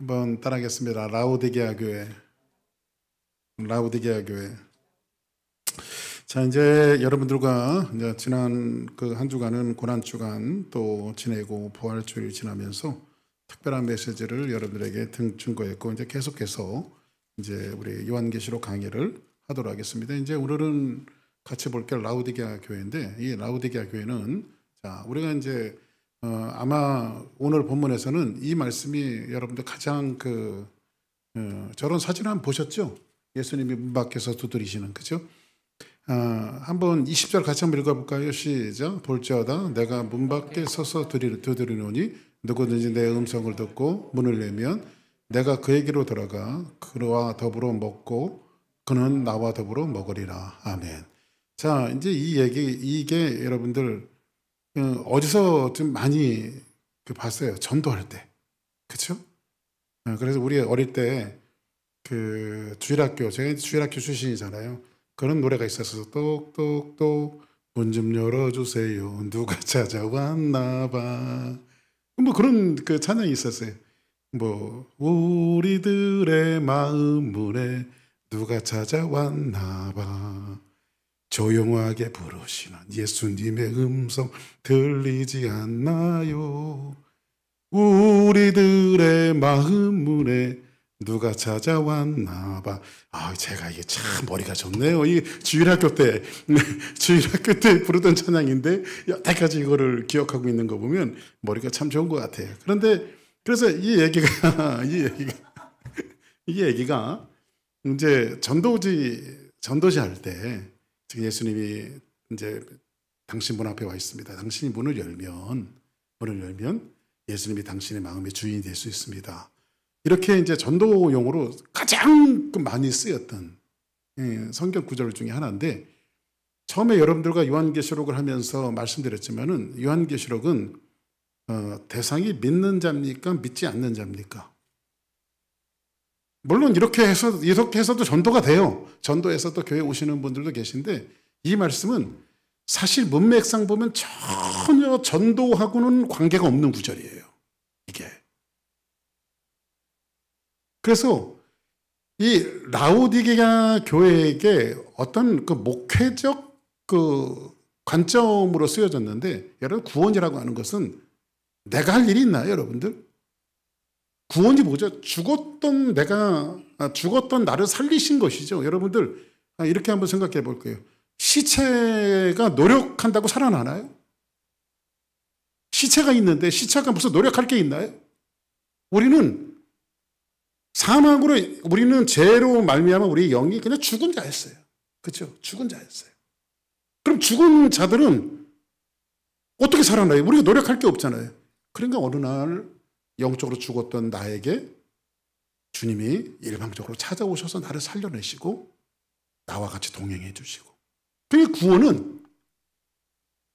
한번 따라하겠습니다. 라오디게아 교회. 라오디게아 교회. 자, 이제 여러분들과 이제 지난 그 한 주간은 고난주간 또 지내고 부활주일 지나면서 특별한 메시지를 여러분들에게 증거했고, 이제 계속해서 이제 우리 요한계시록 강의를 하도록 하겠습니다. 이제 오늘은 같이 볼 게 라오디게아 교회인데, 이 라오디게아 교회는 자, 우리가 이제 아마 오늘 본문에서는 이 말씀이 여러분들 가장 저런 사진 한번 보셨죠? 예수님이 문 밖에서 두드리시는, 그죠? 한번 20절 같이 한번 읽어볼까요? 시작. 볼지어다 내가 문 밖에 서서 두드리노니 누구든지 내 음성을 듣고 문을 열면 내가 그에게로 들어가 그와 더불어 먹고 그는 나와 더불어 먹으리라. 아멘. 자, 이제 이게 여러분들 어디서 좀 많이 봤어요. 전도할 때. 그쵸? 그래서 우리 어릴 때 주일학교, 제가 주일학교 출신이잖아요. 그런 노래가 있었어서 똑똑똑 문 좀 열어주세요. 누가 찾아왔나 봐. 뭐 그런 찬양이 있었어요. 뭐 우리들의 마음 문에 누가 찾아왔나 봐. 조용하게 부르시는 예수님의 음성 들리지 않나요? 우리들의 마음 문에 누가 찾아왔나 봐. 제가 이게 참 머리가 좋네요. 이 주일학교 때 부르던 찬양인데 여태까지 이거를 기억하고 있는 거 보면 머리가 참 좋은 것 같아요. 그런데 그래서 이 얘기가 이제 전도지 할 때 예수님이 이제 당신 문 앞에 와 있습니다. 당신이 문을 열면 예수님이 당신의 마음의 주인이 될 수 있습니다. 이렇게 이제 전도용으로 가장 많이 쓰였던 성경 구절 중에 하나인데, 처음에 여러분들과 요한계시록을 하면서 말씀드렸지만은 요한계시록은 대상이 믿는 자입니까? 믿지 않는 자입니까? 물론 이렇게 해서도 전도가 돼요. 전도에서도 교회 오시는 분들도 계신데, 이 말씀은 사실 문맥상 보면 전혀 전도하고는 관계가 없는 구절이에요. 이게. 그래서 이 라오디게아 교회에게 어떤 목회적 관점으로 쓰여졌는데, 여러분 구원이라고 하는 것은 내가 할 일이 있나요, 여러분들? 구원이 뭐죠? 죽었던 나를 살리신 것이죠. 여러분들 이렇게 한번 생각해 볼게요. 시체가 노력한다고 살아나나요? 시체가 있는데 시체가 무슨 노력할 게 있나요? 우리는 죄로 말미암아 우리 영이 그냥 죽은 자였어요. 그렇죠? 죽은 자였어요. 그럼 죽은 자들은 어떻게 살아나요? 우리가 노력할 게 없잖아요. 그러니까 어느 날 영적으로 죽었던 나에게 주님이 일방적으로 찾아오셔서 나를 살려내시고 나와 같이 동행해 주시고, 그 구원은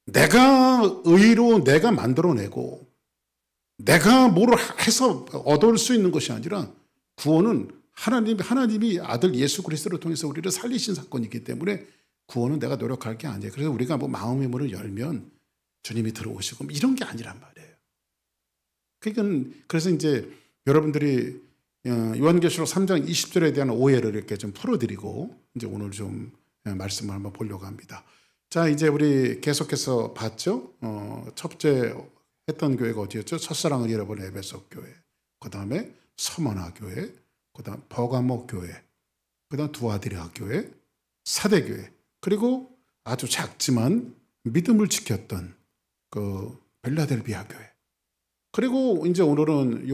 내가 의로 내가 만들어내고 내가 뭘 해서 얻을 수 있는 것이 아니라, 구원은 하나님이 아들 예수 그리스도를 통해서 우리를 살리신 사건이기 때문에 구원은 내가 노력할 게 아니에요. 그래서 우리가 마음의 문을 열면 주님이 들어오시고 이런 게 아니란 말이에요. 그래서 이제 여러분들이 요한계시록 3장 20절에 대한 오해를 이렇게 좀 풀어드리고 이제 오늘 좀 말씀을 한번 보려고 합니다. 자, 이제 우리 계속해서 봤죠. 첫째 했던 교회가 어디였죠? 첫사랑을 잃어버린 에베소 교회, 그 다음에 서머나 교회, 그 다음 버가모 교회, 그 다음 두아디라 교회, 사대교회, 그리고 아주 작지만 믿음을 지켰던 벨라델비아 교회, 그리고 이제 오늘은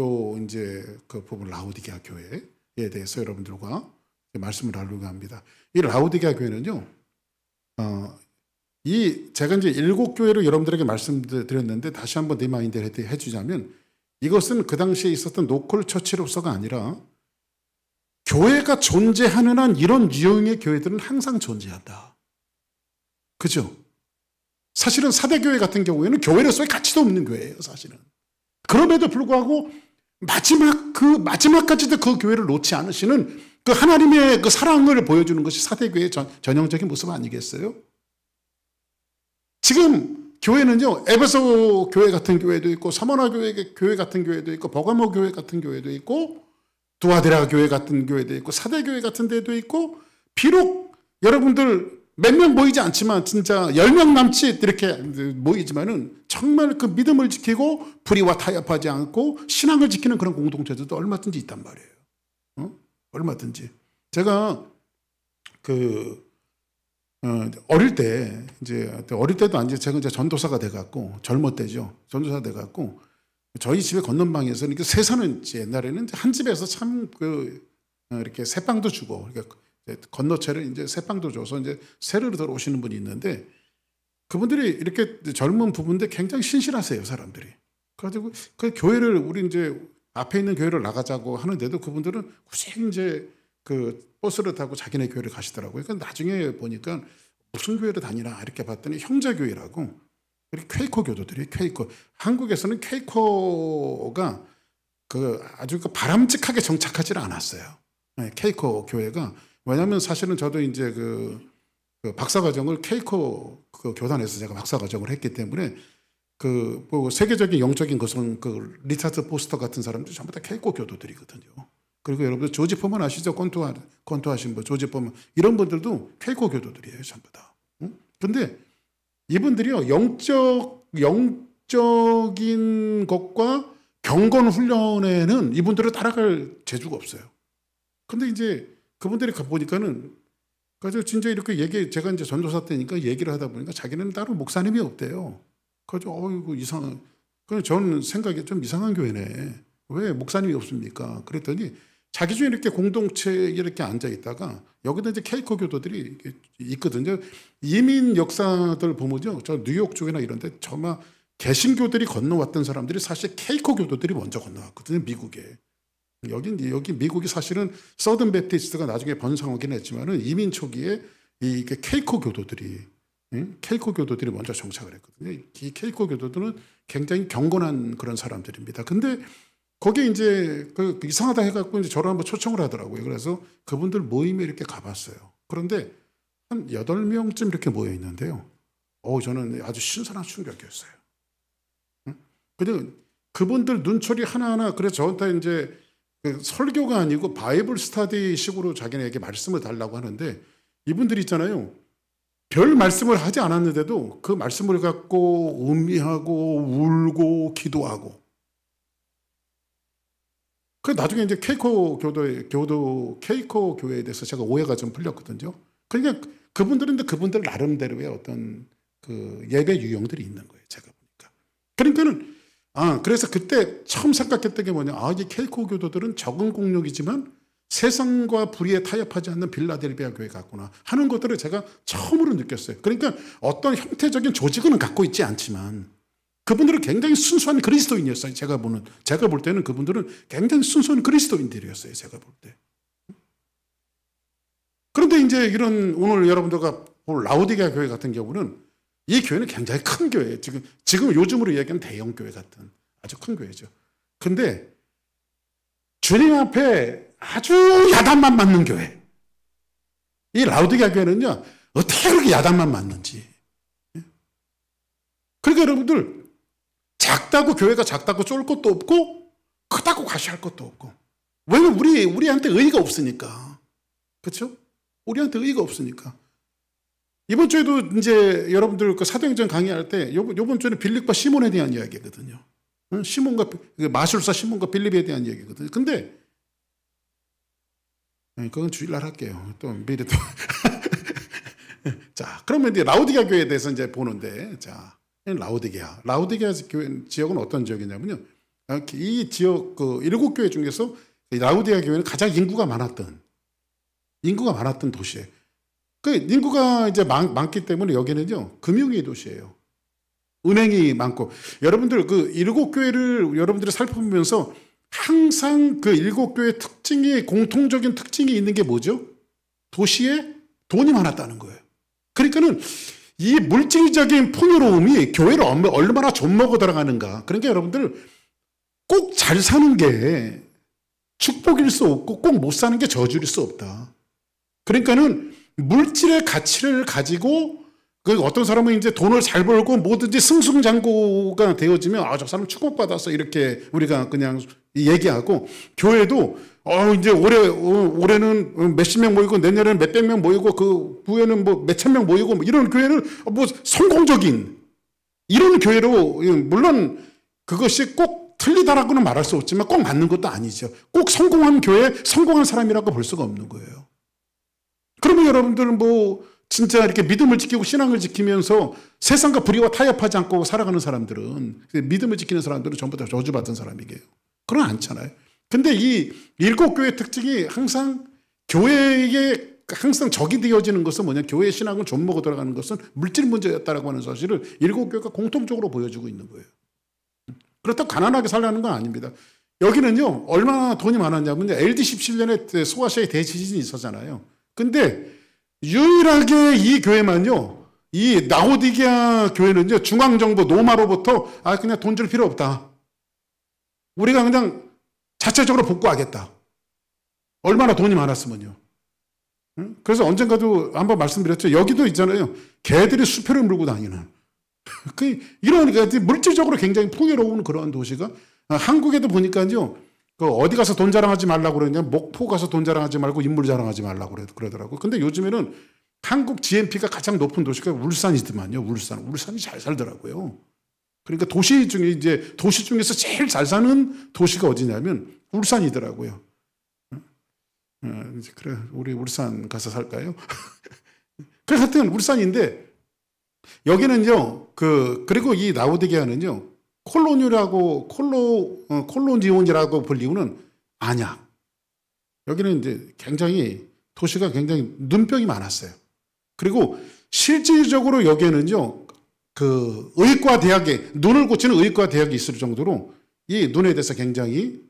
부분 라오디게아 교회에 대해서 여러분들과 말씀을 나누려고 합니다. 이 라오디게아 교회는요, 제가 이제 7교회를 여러분들에게 말씀드렸는데 다시 한번 리마인드를 해주자면, 이것은 그 당시에 있었던 로컬 처치로서가 아니라 교회가 존재하는 한 이런 유형의 교회들은 항상 존재한다. 그죠? 사실은 사대교회 같은 경우에는 교회로서의 가치도 없는 교회예요, 사실은. 그럼에도 불구하고 마지막까지도 그 교회를 놓지 않으시는 하나님의 사랑을 보여주는 것이 사대교회의 전형적인 모습 아니겠어요? 지금 교회는요, 에베소 교회 같은 교회도 있고, 서머나 교회 같은 교회도 있고, 버가모 교회 같은 교회도 있고, 두아데라 교회 같은 교회도 있고 사대교회 같은 데도 있고, 비록 여러분들 몇 명 모이지 않지만 진짜 10명 남짓 이렇게 모이지만은 정말 그 믿음을 지키고 불의와 타협하지 않고 신앙을 지키는 그런 공동체들도 얼마든지 있단 말이에요. 얼마든지. 제가 어릴 때도 아니지, 제가 이제 전도사가 돼갖고, 젊을 때죠. 전도사 돼갖고, 저희 집에 건넌방에서 이렇게 세사는 옛날에는 한 집에서 참 이렇게 새빵도 주고, 그러니까 건너채를 이제 새빵도 줘서 이제 새를 들어오시는 분이 있는데, 그분들이 이렇게 젊은 부부인데 굉장히 신실하세요, 사람들이. 그래가지고 그 교회를, 우리 이제 앞에 있는 교회를 나가자고 하는데도 그분들은 굳이 이제 그 버스를 타고 자기네 교회를 가시더라고요. 그러니까 나중에 보니까 무슨 교회를 다니나 이렇게 봤더니 형제교회라고, 퀘이커 교도들이, 퀘이커. 한국에서는 퀘이커가 아주 바람직하게 정착하지는 않았어요. 네, 퀘이커 교회가. 왜냐하면 사실은 저도 이제 그 박사과정을 퀘이커 교단에서 제가 박사과정을 했기 때문에 뭐 세계적인 영적인 것은 리차드 포스터 같은 사람들이 전부 다 퀘이커 교도들이거든요. 그리고 여러분들 조지 포먼 아시죠? 권투하신 분, 조지 포먼. 이런 분들도 퀘이커 교도들이에요, 전부 다. 근데 이분들이요, 영적인 것과 경건 훈련에는 이분들을 따라갈 재주가 없어요. 근데 이제 그분들이 가보니까는, 그래서 진짜 이렇게 제가 이제 전도사 때니까 얘기를 하다 보니까 자기는 따로 목사님이 없대요. 그래서 어이구, 이상한, 그냥 저는 생각이 좀 이상한 교회네. 왜 목사님이 없습니까? 그랬더니 자기 중에 이렇게 공동체에 이렇게 앉아 있다가, 여기다 이제 퀘이커 교도들이 있거든요. 이민 역사들 보면요, 저 뉴욕 쪽이나 이런 데 정말 개신교들이 건너왔던 사람들이 사실 퀘이커 교도들이 먼저 건너왔거든요, 미국에. 여기 미국이 사실은 서든 베프티스트가 나중에 번성하긴 했지만은 이민 초기에 이게 퀘이커 교도들이 먼저 정착을 했거든요. 이 퀘이커 교도들은 굉장히 경건한 그런 사람들입니다. 근데 거기에 이제 이상하다 해갖고 이제 저를 한번 초청을 하더라고요. 그래서 그분들 모임에 이렇게 가봤어요. 그런데 한 8명쯤 이렇게 모여 있는데요. 저는 아주 신선한 충격이었어요. 근데 그분들 눈초리 하나하나, 그래서 저한테 이제 설교가 아니고 바이블 스터디 식으로 자기네에게 말씀을 달라고 하는데, 이분들이 있잖아요. 별 말씀을 하지 않았는데도 그 말씀을 갖고 음미하고 울고 기도하고. 나중에 이제 퀘이커 교회에 대해서 제가 오해가 좀 풀렸거든요. 그러니까 그분들 나름대로의 어떤 예배 유형들이 있는 거예요, 제가 보니까. 그러니까는, 그래서 그때 처음 생각했던 게 뭐냐. 이 퀘이커 교도들은 적은 공력이지만 세상과 불의에 타협하지 않는 빌라델비아 교회 같구나 하는 것들을 제가 처음으로 느꼈어요. 그러니까 어떤 형태적인 조직은 갖고 있지 않지만 그분들은 굉장히 순수한 그리스도인이었어요. 제가 볼 때는 그분들은 굉장히 순수한 그리스도인들이었어요, 제가 볼 때. 그런데 이제 이런 오늘 여러분들과 볼 라오디게아 교회 같은 경우는, 이 교회는 굉장히 큰 교회예요. 지금 요즘으로 얘기하면 대형 교회 같은 아주 큰 교회죠. 근데 주님 앞에 아주 야단만 맞는 교회. 이 라오디게아 교회는요, 어떻게 그렇게 야단만 맞는지. 그러니까 여러분들, 교회가 작다고 쫄 것도 없고 크다고 과시할 것도 없고. 왜냐면 우리한테 의의가 없으니까. 그렇죠? 우리한테 의의가 없으니까. 이번 주에도 이제 여러분들 사도행전 강의할 때 이번 주에는 빌립과 시몬에 대한 이야기거든요. 마술사 시몬과 빌립에 대한 이야기거든요. 근데 그건 주일날 할게요. 또 미리 또. 자, 그러면 이제 라오디게아 교회에 대해서 이제 보는데, 자, 라오디게아 교회 지역은 어떤 지역이냐면요. 이 지역 7교회 중에서 라오디게아 교회는 가장 인구가 많았던 도시예요. 인구가 이제 많기 때문에 여기는요, 금융의 도시예요. 은행이 많고. 여러분들 7교회를 여러분들이 살펴보면서 항상 7교회의 공통적인 특징이 있는 게 뭐죠? 도시에 돈이 많았다는 거예요. 그러니까는 이 물질적인 풍요로움이 교회를 얼마나 좀먹어 들어가는가. 그러니까 여러분들 꼭 잘 사는 게 축복일 수 없고 꼭 못 사는 게 저주일 수 없다. 그러니까는 물질의 가치를 가지고 어떤 사람은 이제 돈을 잘 벌고 뭐든지 승승장구가 되어지면 저 사람 축복받았어 이렇게 우리가 그냥 얘기하고, 교회도 이제 올해는 몇십 명 모이고 내년에는 몇백 명 모이고 그 후에는 뭐 몇천 명 모이고 뭐 이런 교회는 뭐 성공적인 이런 교회로, 물론 그것이 꼭 틀리다라고는 말할 수 없지만 꼭 맞는 것도 아니죠. 꼭 성공한 교회, 성공한 사람이라고 볼 수가 없는 거예요. 그러면 여러분들은 뭐 진짜 이렇게 믿음을 지키고 신앙을 지키면서 세상과 불의와 타협하지 않고 살아가는 사람들은, 믿음을 지키는 사람들은 전부 다 저주받은 사람이게요. 그건 않잖아요. 근데 이 일곱 교회의 특징이 항상 교회에게 항상 적이 되어지는 것은 뭐냐, 교회의 신앙을 좀먹어 들어가는 것은 물질 문제였다라고 하는 사실을 일곱 교회가 공통적으로 보여주고 있는 거예요. 그렇다고 가난하게 살라는 건 아닙니다. 여기는요, 얼마나 돈이 많았냐면 LD 17년에 소아시아의 대지진이 있었잖아요. 근데 유일하게 이 교회만요, 이 라오디게아 교회는요, 중앙정부 노마로부터 그냥 돈 줄 필요 없다. 우리가 그냥 자체적으로 복구하겠다. 얼마나 돈이 많았으면요. 그래서 언젠가도 한번 말씀드렸죠. 여기도 있잖아요. 개들이 수표를 물고 다니는. 이런 물질적으로 굉장히 풍요로운 그런 도시가, 한국에도 보니까요, 어디 가서 돈 자랑하지 말라고 그러냐, 목포 가서 돈 자랑하지 말고 인물 자랑하지 말라고 그러더라고요. 근데 요즘에는 한국 GNP가 가장 높은 도시가 울산이더만요. 울산이 잘 살더라고요. 그러니까 도시 중에서 제일 잘 사는 도시가 어디냐면 울산이더라고요. 그래, 우리 울산 가서 살까요? 그래서 하여튼 울산인데, 여기는요, 그리고 이 라오디게아는요, 콜로니온이라고 불리우는 안약. 여기는 이제 도시가 굉장히 눈병이 많았어요. 그리고 실질적으로 여기에는요, 의과 대학에, 눈을 고치는 의과 대학이 있을 정도로 이 눈에 대해서 굉장히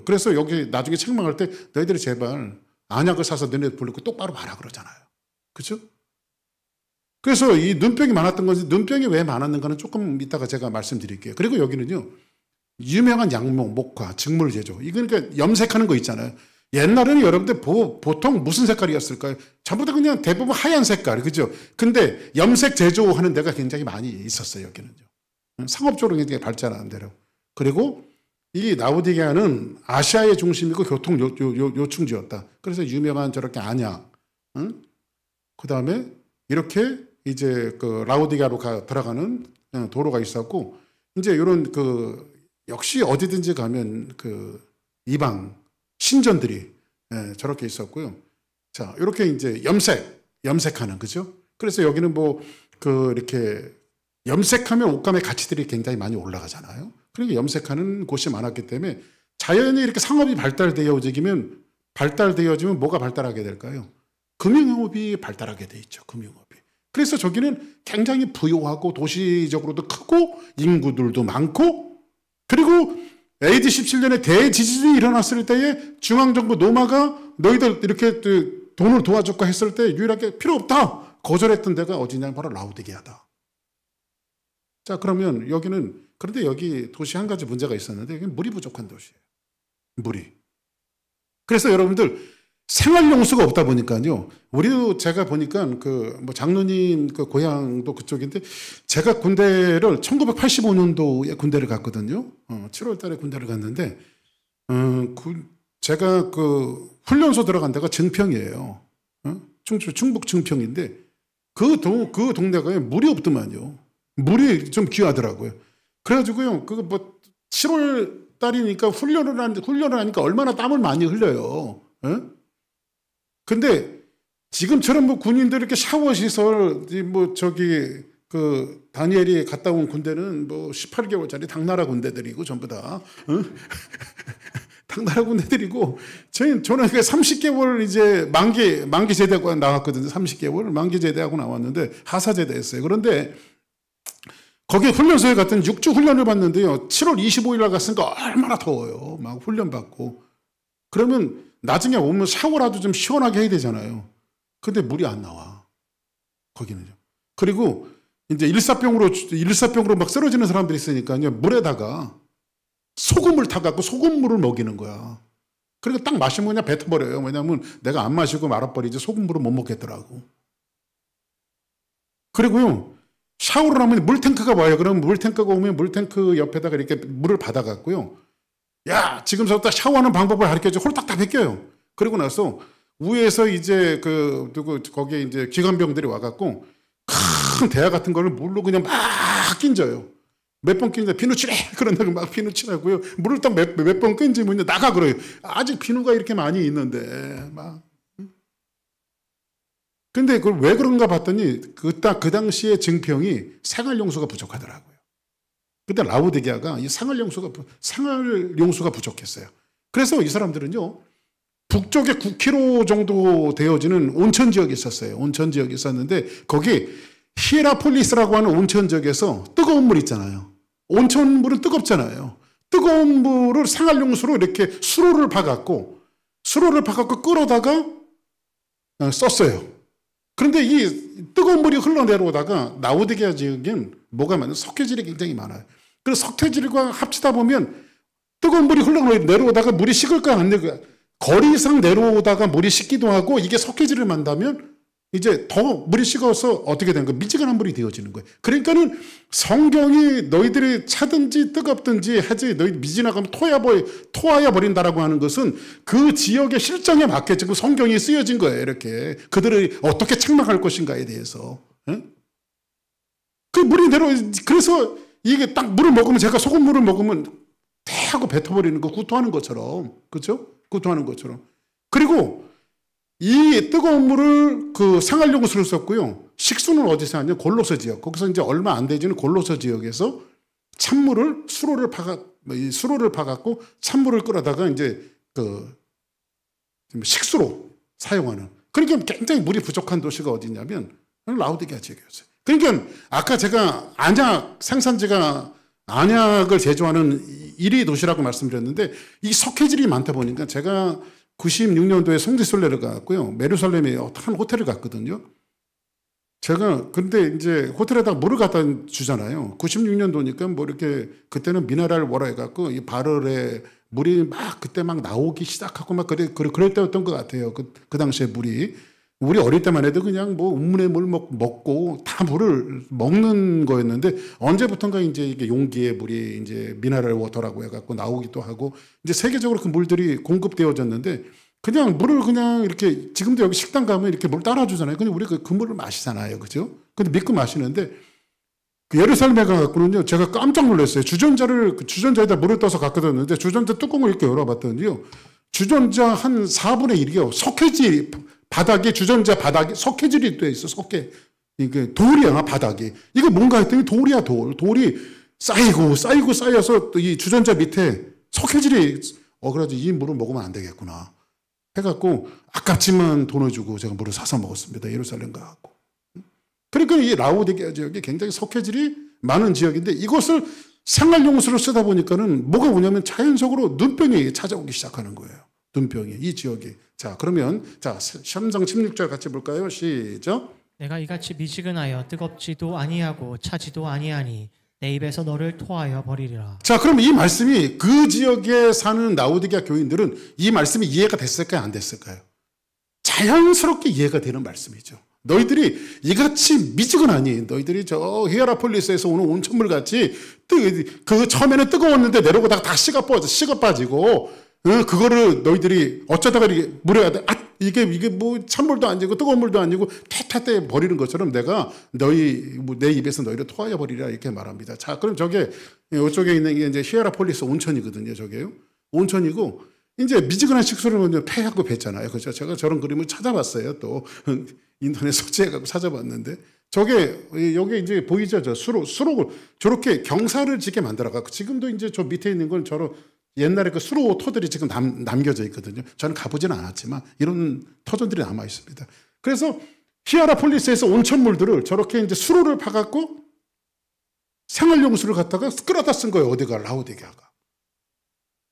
그래서 여기 나중에 책망할 때 너희들이 제발 안약을 사서 너희들 부르고 똑바로 봐라 그러잖아요. 그렇죠? 그래서 이 눈병이 많았던 건지, 눈병이 왜 많았는가는 조금 이따가 제가 말씀드릴게요. 그리고 여기는요, 유명한 양목, 목화, 직물 제조. 그러니까 염색하는 거 있잖아요. 옛날에는 여러분들 보통 무슨 색깔이었을까요? 전부 다 그냥 대부분 하얀 색깔, 그죠? 근데 염색 제조하는 데가 굉장히 많이 있었어요, 여기는요. 상업적으로 굉장히 발전한 데로. 그리고 이 라오디게아는 아시아의 중심이고 교통 요충지였다. 그래서 유명한 저렇게 안약, 그 다음에 이렇게 이제 라오디게아로 들어가는 도로가 있었고, 이제 이런 역시 어디든지 가면 이방 신전들이 저렇게 있었고요. 자, 이렇게 이제 염색하는, 그죠? 그래서 여기는 이렇게 염색하면 옷감의 가치들이 굉장히 많이 올라가잖아요. 그러니까 염색하는 곳이 많았기 때문에 자연히 이렇게 상업이 발달되어지면 뭐가 발달하게 될까요? 금융업이 발달하게 돼 있죠. 금융업이. 그래서 저기는 굉장히 부유하고 도시적으로도 크고 인구들도 많고, 그리고 AD 17년에 대지진이 일어났을 때에 중앙정부 노마가 너희들 이렇게 돈을 도와줄까 했을 때 유일하게 필요 없다 거절했던 데가 어디냐면 바로 라오디게아다. 자, 그러면 그런데 여기 도시 한 가지 문제가 있었는데, 이게 물이 부족한 도시예요. 물이. 그래서 여러분들 생활용수가 없다 보니까요, 우리도 제가 보니까 장로님 고향도 그쪽인데, 제가 군대를 1985년도에 군대를 갔거든요. 7월 달에 군대를 갔는데, 제가 훈련소 들어간 데가 증평이에요. 충북 증평인데, 그 동네가 물이 없더만요. 물이 좀 귀하더라고요. 그래가지고요, 7월 달이니까 훈련을 하니까 얼마나 땀을 많이 흘려요. 근데 지금처럼 군인들 이렇게 샤워 시설, 다니엘이 갔다 온 군대는 18개월짜리 당나라 군대들이고 전부 다. 당나라 군대들이고, 저는 30개월 이제 만기 제대하고 나왔거든요. 30개월 만기 제대하고 나왔는데 하사 제대했어요. 그런데 거기 훈련소에 갔더니 6주 훈련을 받는데요, 7월 25일 날 갔으니까 얼마나 더워요. 막 훈련 받고. 그러면 나중에 오면 샤워라도 좀 시원하게 해야 되잖아요. 근데 물이 안 나와, 거기는요. 그리고 이제 일사병으로 막 쓰러지는 사람들이 있으니까요, 물에다가 소금을 타갖고 소금물을 먹이는 거야. 그리고 딱 마시면 그냥 뱉어버려요. 왜냐면 내가 안 마시고 말아버리지 소금물을 못 먹겠더라고. 그리고요, 샤워를 하면 물탱크가 와요. 그럼 물탱크가 오면 물탱크 옆에다가 이렇게 물을 받아갖고요, 야, 지금부터 샤워하는 방법을 가르쳐줘. 홀딱 다 베껴요. 그리고 나서 위에서 이제 거기에 이제 기관병들이 와갖고 큰 대야 같은 거를 물로 그냥 막 끼얹어요. 몇 번 끼얹어 비누칠해 그런다고 막 비누칠하고요. 물을 딱 몇 번 끼얹으면 나가 그래요. 아직 비누가 이렇게 많이 있는데 막. 근데 그걸 왜 그런가 봤더니 그 당시에 증평이 생활용수가 부족하더라고요. 그때 라오디게아가 이 생활용수가 부족했어요. 그래서 이 사람들은요, 북쪽에 9km 정도 되어지는 온천 지역이 있었어요. 온천 지역이 있었는데 거기 히에라폴리스라고 하는 온천 지역에서 뜨거운 물 있잖아요. 온천물은 뜨겁잖아요. 뜨거운 물을 생활용수로 이렇게 수로를 파갖고 끓어다가 썼어요. 그런데 이 뜨거운 물이 흘러내려오다가 라오디게아 지역엔 뭐가 많아요? 석회질이 굉장히 많아요. 그래서 석회질과 합치다 보면 뜨거운 물이 흘러내려오다가 물이 식을까 안 될까? 거리 이상 내려오다가 물이 식기도 하고 이게 석회질을 만나면 이제 더 물이 식어서 어떻게 되는 거예요? 미지근한 물이 되어지는 거예요. 그러니까는 성경이 너희들이 차든지 뜨겁든지 하지 너희 미지나가면 토하여 버린다라고 하는 것은 그 지역의 실정에 맞게 지금 성경이 쓰여진 거예요. 이렇게 그들이 어떻게 책망할 것인가에 대해서. 그 물이 그래서 이게 딱 물을 먹으면 제가 소금물을 먹으면 대하고 뱉어버리는 거 구토하는 것처럼, 그렇죠? 구토하는 것처럼. 그리고 이 뜨거운 물을 그 생활용수로 썼고요. 식수는 어디서 하냐? 골로새 지역. 거기서 이제 얼마 안 되지는 골로새 지역에서 수로를 파갖고 찬물을 끓여다가 이제 그 식수로 사용하는. 그러니까 굉장히 물이 부족한 도시가 어디냐면 라오디게아 지역이었어요. 그러니까 아까 제가 생산지가 안약을 제조하는 1위 도시라고 말씀드렸는데 이 석회질이 많다 보니까 제가 96년도에 성지순례를 갔고요. 메루살렘에 한 호텔을 갔거든요. 제가 근데 이제 호텔에다가 물을 갖다 주잖아요. 96년도니까 뭐 이렇게 그때는 미네랄 워라 해갖고 이 바럴에 물이 막 그때 막 나오기 시작하고 막 그럴 때였던 것 같아요. 그 당시에 물이. 우리 어릴 때만 해도 그냥 뭐 운문의 물 먹고 다 물을 먹는 거였는데 언제부턴가 이제 이게 용기에 물이 이제 미네랄 워터라고 해갖고 나오기도 하고 이제 세계적으로 그 물들이 공급되어졌는데 그냥 물을 그냥 이렇게 지금도 여기 식당 가면 이렇게 물 따라주잖아요. 근데 우리 그 물을 마시잖아요. 그죠? 근데 믿고 마시는데 그 예루살렘에 가갖고는요 제가 깜짝 놀랐어요. 주전자에다 물을 떠서 갖고 왔는데 주전자 뚜껑을 이렇게 열어봤더니요 주전자 한 4분의 1이요. 석회질 주전자 바닥에 석회질이 돼 있어. 이게 돌이야, 바닥이. 이거 뭔가 했더니 돌이야, 돌이 쌓여서 이 주전자 밑에 석회질이, 그래가지고 이 물을 먹으면 안 되겠구나. 해갖고, 아깝지만 돈을 주고 제가 물을 사서 먹었습니다. 예루살렘 가갖고. 그러니까 이 라오디게아 지역이 굉장히 석회질이 많은 지역인데 이것을 생활용수로 쓰다 보니까는 뭐가 오냐면 자연적으로 눈병이 찾아오기 시작하는 거예요. 눈병이, 이 지역이. 자, 그러면, 삼장 16절 같이 볼까요? 시작. 내가 이같이 미지근하여 뜨겁지도 아니하고 차지도 아니하니 내 입에서 너를 토하여 버리리라. 자, 그럼 이 말씀이 그 지역에 사는 라오디게아 교인들은 이 말씀이 이해가 됐을까요? 안 됐을까요? 자연스럽게 이해가 되는 말씀이죠. 너희들이 이같이 미지근하니 너희들이 저 히에라폴리스에서 오는 온천물 같이 그 처음에는 뜨거웠는데 내려오다가 다 식어 빠지고 그거를 너희들이 어쩌다가 이렇게 물에 이게 뭐 찬물도 아니고 뜨거운 물도 아니고 태태 버리는 것처럼 내가 내 입에서 너희를 토하여 버리라 이렇게 말합니다. 자, 그럼 이쪽에 있는 게 이제 히에라폴리스 온천이거든요. 저게요. 온천이고 이제 미지근한 식수를 먼저 폐하고 뱉잖아요. 그렇죠. 제가 저런 그림을 찾아봤어요. 또 인터넷 서치해가지고 찾아봤는데 여기 이제 보이죠? 수로 저렇게 경사를 짓게 만들어갖고 지금도 이제 저 밑에 있는 건 옛날에 그 수로 터들이 지금 남겨져 있거든요. 저는 가보지는 않았지만 이런 터전들이 남아 있습니다. 그래서 히에라폴리스에서 온천물들을 저렇게 이제 수로를 파갖고 생활용수를 갖다가 끌어다 쓴 거예요. 어디가? 라오디게아가.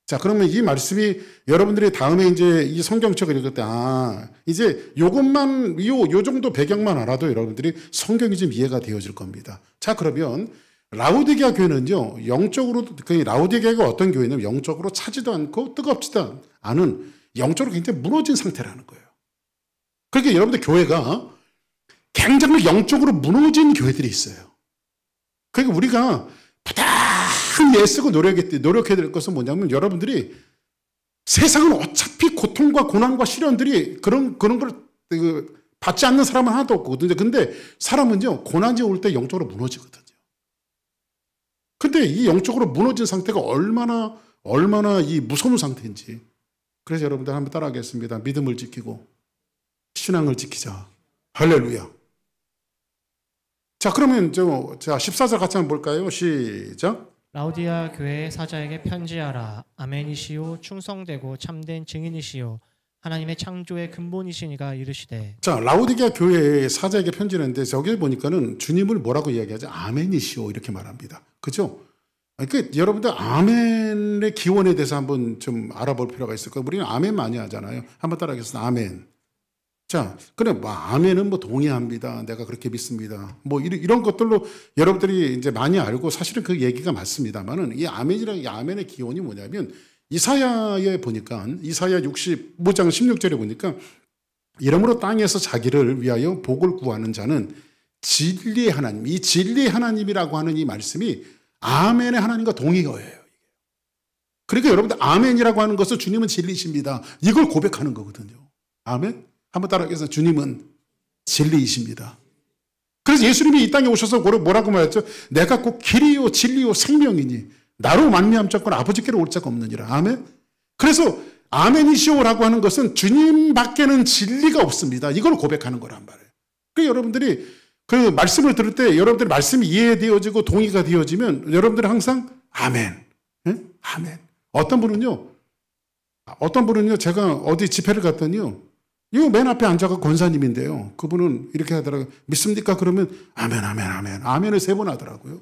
자, 그러면 이 말씀이 여러분들이 다음에 이제 이 성경책을 읽을 때 이제 요것만 요 정도 배경만 알아도 여러분들이 성경이 좀 이해가 되어질 겁니다. 자, 그러면 라오디게아 교회는요, 라오디게아가 어떤 교회냐면 영적으로 차지도 않고 뜨겁지도 않은 영적으로 굉장히 무너진 상태라는 거예요. 그러니까 여러분들 교회가 굉장히 영적으로 무너진 교회들이 있어요. 그러니까 우리가 많이 애쓰고 노력해야 될 것은 뭐냐면 여러분들이 세상은 어차피 고통과 고난과 시련들이 그런 걸 받지 않는 사람은 하나도 없거든요. 근데 사람은요, 고난이 올 때 영적으로 무너지거든요. 근데 이 영적으로 무너진 상태가 얼마나 이 무서운 상태인지. 그래서 여러분들 한번 따라하겠습니다. 믿음을 지키고 신앙을 지키자. 할렐루야. 자, 그러면 자, 14절 같이 한번 볼까요? 시작. 라우디아 교회의 사자에게 편지하라. 아멘이시오 충성되고 참된 증인이시오 하나님의 창조의 근본이시니가 이르시되. 자, 라우디게아 교회의 사자에게 편지를 했는데 저기 보니까는 주님을 뭐라고 이야기하죠? 아멘이시오 이렇게 말합니다. 그죠? 그러니까 여러분들 아멘의 기원에 대해서 한번 좀 알아볼 필요가 있을 거예요. 우리는 아멘 많이 하잖아요. 한번 따라하겠습니다. 아멘. 자, 그래, 아멘은 동의합니다. 내가 그렇게 믿습니다. 이런 것들로 여러분들이 이제 많이 알고 사실은 그 얘기가 맞습니다만은 이 아멘의 기원이 뭐냐면 이사야에 보니까 이사야 65장 16절에 보니까 이러므로 땅에서 자기를 위하여 복을 구하는 자는 진리의 하나님, 이 진리의 하나님이라고 하는 이 말씀이 아멘의 하나님과 동의어예요. 그러니까 여러분들 아멘이라고 하는 것은 주님은 진리이십니다. 이걸 고백하는 거거든요. 아멘. 한번 따라하겠습니다. 주님은 진리이십니다. 그래서 예수님이 이 땅에 오셔서 뭐라고 말했죠? 내가 곧 길이요 진리요 생명이니 나로 만미함 자건 아버지께로 올 자가 없느니라. 아멘. 그래서 아멘이시오라고 하는 것은 주님밖에는 진리가 없습니다. 이걸 고백하는 거란 말이에요. 그러니까 여러분들이 그 말씀을 들을 때 여러분들의 말씀이 이해되어지고 동의가 되어지면 여러분들은 항상 아멘. 네? 아멘. 어떤 분은요 제가 어디 집회를 갔더니요 이거 맨 앞에 앉아가 권사님인데요. 그분은 이렇게 하더라고요. 믿습니까? 그러면 아멘, 아멘, 아멘. 아멘을 3번 하더라고요.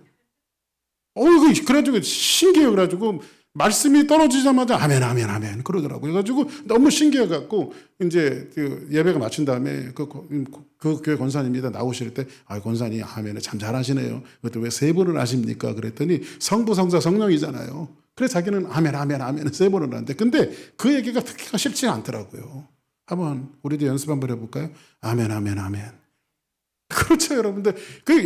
그래가지고 신기해요. 그래가지고 말씀이 떨어지자마자 아멘, 아멘, 아멘. 그러더라고요. 그래가지고 너무 신기해갖고 이제 그 예배가 마친 다음에 그 교회 권사님이 나오실 때 권사님 아멘을 참 잘하시네요. 그것도 왜 3번을 하십니까? 그랬더니 성부, 성자, 성령이잖아요. 그래서 자기는 아멘, 아멘, 아멘을 3번을 하는데 근데 그 얘기가 듣기가 쉽지 않더라고요. 한번 우리도 연습 한번 해볼까요? 아멘, 아멘, 아멘. 그렇죠, 여러분들.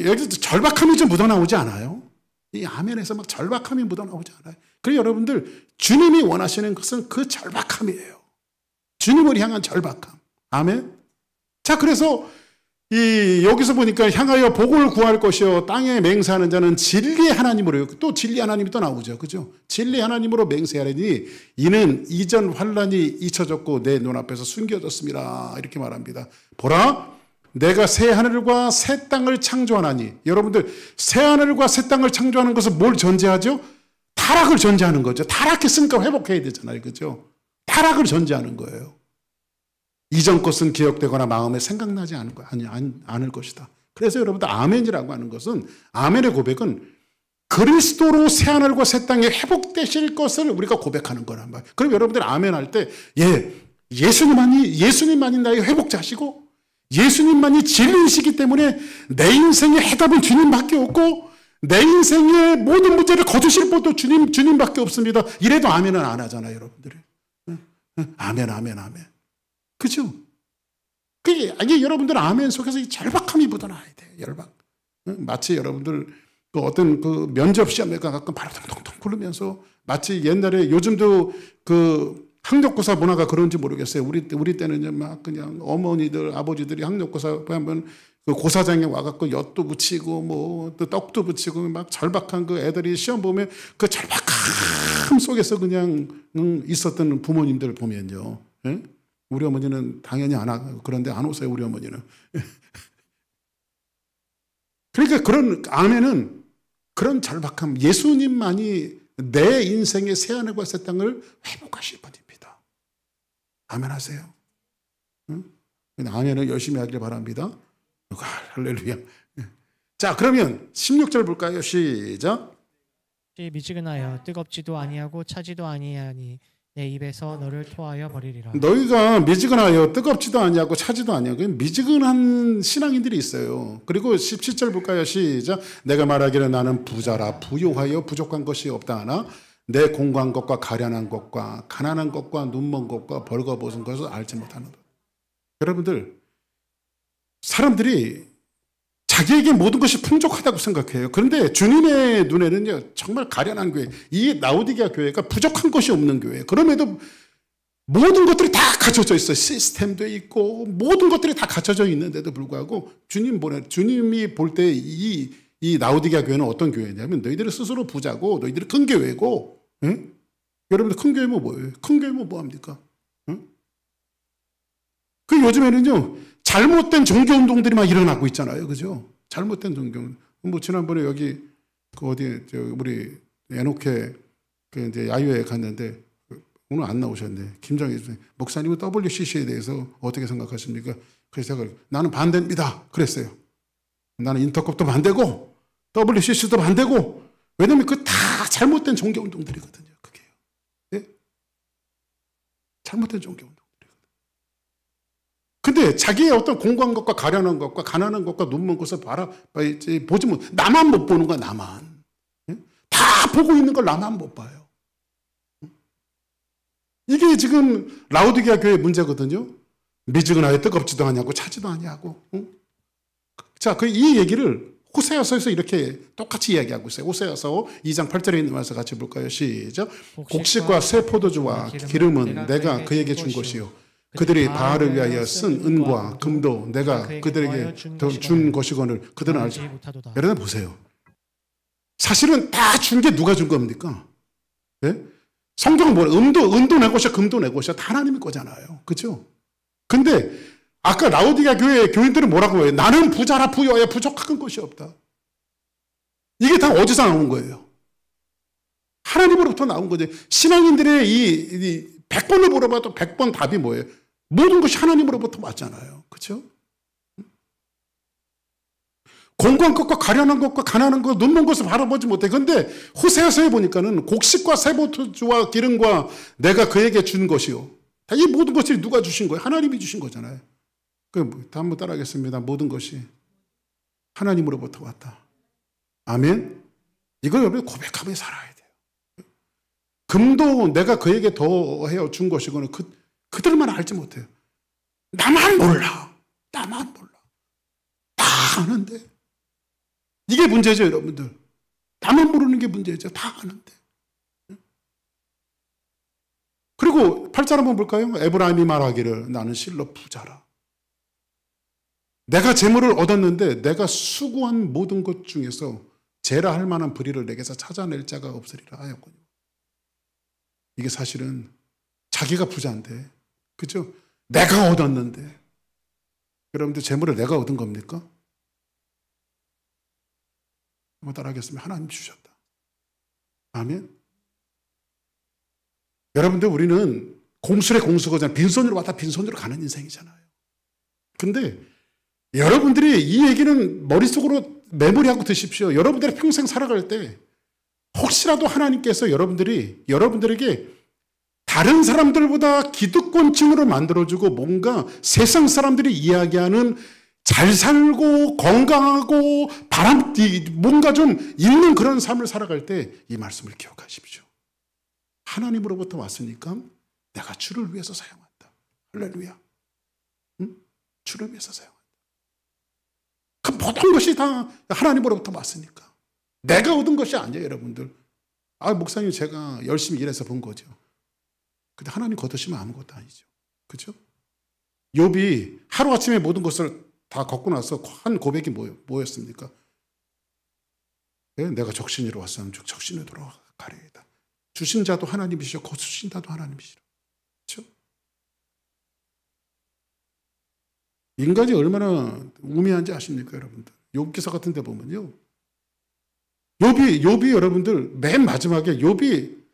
여기서 절박함이 좀 묻어나오지 않아요? 이 아멘에서 막 절박함이 묻어나오지 않아요? 그래서 여러분들 주님이 원하시는 것은 그 절박함이에요. 주님을 향한 절박함. 아멘. 자, 그래서 여기서 보니까 향하여 복을 구할 것이요 땅에 맹세하는 자는 진리의 하나님으로 또 진리 하나님이 또 나오죠. 그죠? 진리 하나님으로 맹세하리니 이는 이전 환란이 잊혀졌고 내 눈앞에서 숨겨졌습니다. 이렇게 말합니다. 보라 내가 새 하늘과 새 땅을 창조하나니 여러분들 새 하늘과 새 땅을 창조하는 것은 뭘 전제하죠? 타락을 전제하는 거죠. 타락했으니까 회복해야 되잖아요. 그죠? 타락을 전제하는 거예요. 이전 것은 기억되거나 마음에 생각나지 않을 것이다. 그래서 여러분들 아멘이라고 하는 것은 아멘의 고백은 그리스도로 새하늘과 새 땅에 회복되실 것을 우리가 고백하는 거란 말이에요. 그럼 여러분들 아멘 할 때 예수님만이 나의 회복자시고 예수님만이 진리이시기 때문에 내 인생의 해답은 주님밖에 없고 내 인생의 모든 문제를 거두실 분도 주님밖에 없습니다. 이래도 아멘은 안 하잖아요. 여러분들이. 아멘, 아멘, 아멘. 그죠? 이게 여러분들 아멘 속에서 이 절박함이 묻어나야 돼요. 열박. 마치 여러분들 어떤 면접 시험에 가끔 바로 통통통 굴르면서 마치 옛날에 요즘도 학력고사 문화가 그런지 모르겠어요. 우리 때는 막 그냥 어머니들, 아버지들이 학력고사 하면 그 고사장에 와갖고 엿도 붙이고 또 떡도 붙이고 막 절박한 그 애들이 시험 보면 그 절박함 속에서 그냥 있었던 부모님들 보면요. 예? 우리 어머니는 당연히 그런데 안 오세요, 우리 어머니는. 그러니까 그런 아멘은 그런 절박함, 예수님만이 내 인생의 새하늘과 새 땅을 회복하실 분입니다. 아멘 하세요. 응? 아멘을 열심히 하길 바랍니다. 할렐루야. 자, 그러면 16절 볼까요? 시작. 미지근하여 뜨겁지도 아니하고 차지도 아니하니 내 입에서 너를 토하여 버리리라. 너희가 미지근하여 뜨겁지도 아니하고 차지도 아니하고 미지근한 신앙인들이 있어요. 그리고 17절 볼까요? 시작. 내가 말하기를 나는 부자라 부요하여 부족한 것이 없다 하나 내 공고한 것과 가련한 것과 가난한 것과 눈먼 것과 벌거벗은 것을 알지 못하는 것. 여러분들 사람들이 자기에게 모든 것이 풍족하다고 생각해요. 그런데 주님의 눈에는요, 정말 가련한 교회, 이 라오디게아 교회가 부족한 것이 없는 교회예요. 그럼에도 모든 것들이 다 갖춰져 있어요. 시스템도 있고 모든 것들이 다 갖춰져 있는데도 불구하고 주님이 볼 때 이 라오디게아 교회는 어떤 교회냐면 너희들이 스스로 부자고 너희들이 큰 교회고, 응? 여러분들 큰 교회면 뭐예요? 큰 교회면 뭐합니까? 응? 그 요즘에는요, 잘못된 종교운동들이 막 일어나고 있잖아요. 그죠? 잘못된 종교. 뭐, 지난번에 여기, 우리 에노케, 이제 야유회 갔는데, 오늘 안 나오셨네. 김정희 목사님은 WCC에 대해서 어떻게 생각하십니까? 그래서 제가 나는 반대입니다. 그랬어요. 나는 인터컵도 반대고, WCC도 반대고, 왜냐면 그 다 잘못된 종교운동들이거든요. 그게요. 예? 잘못된 종교운동. 근데 자기의 어떤 공고한 것과 가련한 것과 가난한 것과 눈먼 것을 보지 못, 나만 못 보는 거야, 나만. 다 보고 있는 걸 나만 못 봐요. 이게 지금 라오디게아 교회의 문제거든요. 미지근하여 뜨겁지도 아니하고 차지도 아니하고. 자, 이 얘기를 호세아서에서 이렇게 똑같이 이야기하고 있어요. 호세아서 2장 8절에 있는 말씀 같이 볼까요? 시작. 곡식과 새 포도주와 기름은 내가 그에게 준 것이요. 그들이 바알을 위하여 쓴 은과 금도 내가 그들에게 준 것이거늘 그들은 알지 못하도다. 여러분 보세요. 사실은 다 준 게 누가 준 겁니까? 예? 성경은 뭐예요? 은도 내 것이야, 금도 내 것이야. 다 하나님의 거잖아요. 그렇죠? 근데 아까 라오디게아 교회 교인들은 뭐라고 해요? 나는 부자라 부여야 부족한 것이 없다. 이게 다 어디서 나온 거예요? 하나님으로부터 나온 거지. 신앙인들의 이 100번을 물어봐도 100번 답이 뭐예요? 모든 것이 하나님으로부터 왔잖아요. 그렇죠? 공고한 것과 가련한 것과 가난한 것, 눈먼 것을 바라보지 못해. 그런데 호세아서에 보니까는 곡식과 새포도주와 기름과 내가 그에게 준 것이요. 이 모든 것을 누가 주신 거예요? 하나님이 주신 거잖아요. 한번 따라하겠습니다. 모든 것이 하나님으로부터 왔다. 아멘. 이걸 여러분 고백하며 살아야 돼요. 금도 내가 그에게 더해어 준 것이고는 그들만 알지 못해요. 나만 몰라. 나만 몰라. 다 아는데. 이게 문제죠, 여러분들. 나만 모르는 게 문제죠. 다 아는데. 그리고 8절 한번 볼까요? 에브라임이 말하기를 나는 실로 부자라. 내가 재물을 얻었는데 내가 수고한 모든 것 중에서 제라 할 만한 불의를 내게서 찾아낼 자가 없으리라 하였군요. 이게 사실은 자기가 부자인데, 그죠? 내가 얻었는데. 여러분들 재물을 내가 얻은 겁니까? 한번 따라하겠습니다. 하나님 주셨다. 아멘. 여러분들 우리는 공술의 공수거잖아요. 빈손으로 왔다 빈손으로 가는 인생이잖아요. 근데 여러분들이 이 얘기는 머릿속으로 메모리하고 드십시오. 여러분들이 평생 살아갈 때 혹시라도 하나님께서 여러분들에게 다른 사람들보다 기득권층으로 만들어주고 뭔가 세상 사람들이 이야기하는 잘 살고 건강하고 뭔가 좀 있는 그런 삶을 살아갈 때 이 말씀을 기억하십시오. 하나님으로부터 왔으니까 내가 주를 위해서 사용한다. 할렐루야. 응? 주를 위해서 사용한다. 그 모든 것이 다 하나님으로부터 왔으니까. 내가 얻은 것이 아니에요, 여러분들. 목사님 제가 열심히 일해서 본 거죠. 근데 하나님 거두시면 아무것도 아니죠. 그렇죠? 욥이 하루아침에 모든 것을 다 걷고 나서 한 고백이 뭐였습니까? 내가 적신이로 왔으면 적신으로 돌아가리이다. 주신 자도 하나님이시오. 거두신 자도 하나님이시오. 그렇죠? 인간이 얼마나 우매한지 아십니까, 여러분들? 욥기서 같은 데 보면요. 욥이 여러분들 맨 마지막에 욥이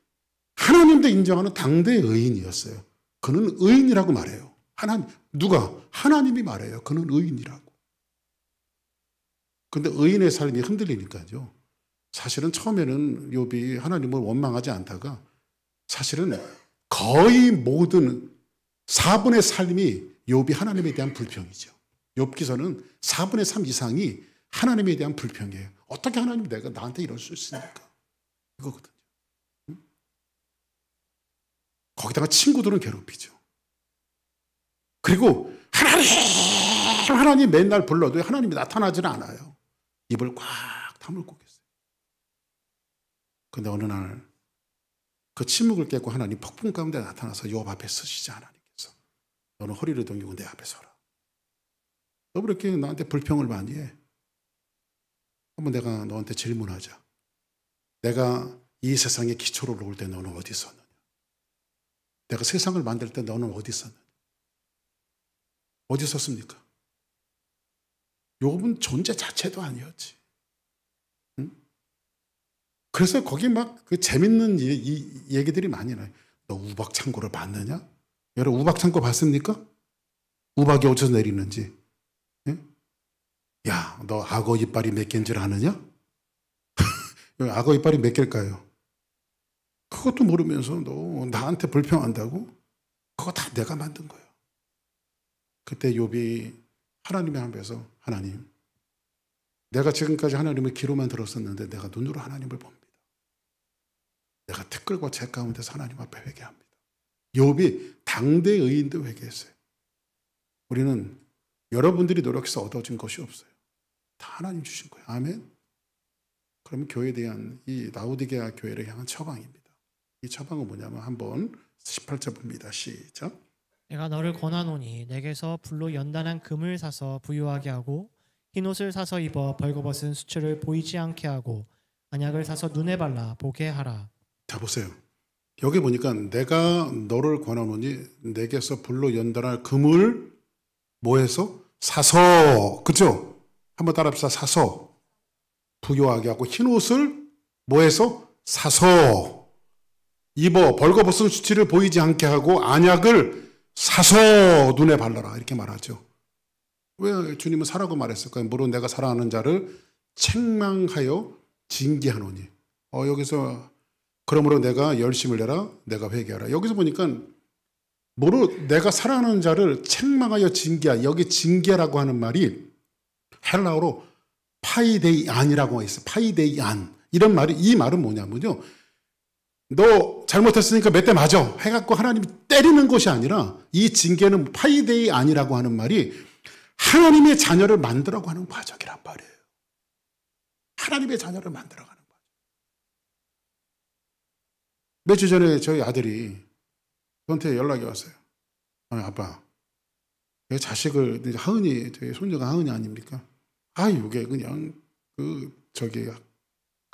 하나님도 인정하는 당대의 의인이었어요. 그는 의인이라고 말해요. 누가? 하나님이 말해요. 그는 의인이라고. 근데 의인의 삶이 흔들리니까요. 사실은 처음에는 욥이 하나님을 원망하지 않다가 사실은 거의 모든 4분의 삶이 욥이 하나님에 대한 불평이죠. 욥기서는 4분의 3 이상이 하나님에 대한 불평이에요. 어떻게 하나님 내가 나한테 이럴 수 있습니까? 이거거든요. 거기다가 친구들은 괴롭히죠. 그리고 하나님 맨날 불러도 하나님이 나타나지는 않아요. 입을 꽉 다물고 계세요. 근데 어느 날 그 침묵을 깨고 하나님 폭풍 가운데 나타나서 욥 앞에 서시지 하나님께서. 너는 허리를 동이고 내 앞에 서라. 너 왜 이렇게 나한테 불평을 많이 해? 한번 내가 너한테 질문하자. 내가 이 세상의 기초를 놓을 때 너는 어디 있었느냐? 내가 세상을 만들 때 너는 어디 있었느냐? 어디 있었습니까? 욥은 존재 자체도 아니었지. 응? 그래서 거기 막 그 재밌는 얘기들이 많이 나요. 너 우박 창고를 봤느냐? 여러분 우박 창고 봤습니까? 우박이 어디서 내리는지. 응? 야, 너 악어 이빨이 몇 개인 줄 아느냐? 악어 이빨이 몇 개일까요? 그것도 모르면서 너 나한테 불평한다고? 그거 다 내가 만든 거야. 그때 욥이 하나님의 앞에서 하나님, 내가 지금까지 하나님의 귀로만 들었었는데 내가 눈으로 하나님을 봅니다. 내가 티끌과 재 가운데서 하나님 앞에 회개합니다. 욥이 당대 의인도 회개했어요. 우리는 여러분들이 노력해서 얻어진 것이 없어요. 다 하나님 주신 거예요. 아멘. 그러면 교회에 대한 이 라오디게아 교회를 향한 처방입니다. 이 처방은 뭐냐면 한번 18절 봅니다. 시작. 내가 너를 권하노니 내게서 불로 연단한 금을 사서 부유하게 하고 흰옷을 사서 입어 벌거벗은 수치를 보이지 않게 하고 안약을 사서 눈에 발라 보게 하라. 자 보세요. 여기 보니까 내가 너를 권하노니 내게서 불로 연단할 금을 뭐해서? 사서. 그죠? 한번 따라합시다. 사서. 부유하게 하고 흰옷을 뭐해서? 사서. 입어 벌거벗은 수치를 보이지 않게 하고 안약을 사서 눈에 발라라. 이렇게 말하죠. 왜 주님은 사라고 말했을까요? 무릇 내가 사랑하는 자를 책망하여 징계하노니. 여기서 그러므로 내가 열심을 내라. 내가 회개하라. 여기서 보니까 무릇 내가 사랑하는 자를 책망하여 징계하. 여기 징계라고 하는 말이 헬라어로 파이데이안이라고 있어요. 파이데이안. 이런 말이, 이 말은 뭐냐면요. 너 잘못했으니까 몇 대 맞아 해갖고 하나님이 때리는 것이 아니라 이 징계는 파이데이안이라고 하는 말이 하나님의 자녀를 만들어가고 하는 과정이란 말이에요. 하나님의 자녀를 만들어가는 과정. 몇 주 전에 저희 아들이 저한테 연락이 왔어요. 아빠, 내 자식을, 하은이, 저희 손녀가 하은이 아닙니까? 이게 그냥 그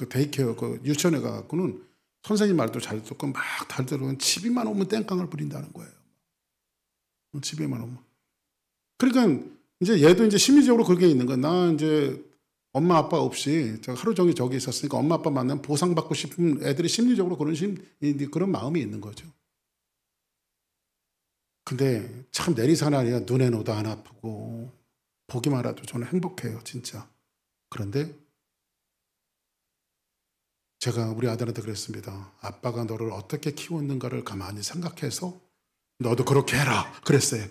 데이케어 그 유치원에 가갖고는 선생님 말도 잘 듣고 막 달더러 집에만 오면 땡깡을 부린다는 거예요. 집에만 오면. 그러니까 이제 얘도 이제 심리적으로 그게 있는 거야. 나 이제 엄마 아빠 없이 하루 종일 저기 있었으니까 엄마 아빠 만나면 보상받고 싶은 애들이 심리적으로 그런 마음이 있는 거죠. 근데 참 내리사나리야. 눈에 넣어도 안 아프고 보기만 해도 저는 행복해요, 진짜. 그런데 제가 우리 아들한테 그랬습니다. 아빠가 너를 어떻게 키웠는가를 가만히 생각해서 너도 그렇게 해라 그랬어요.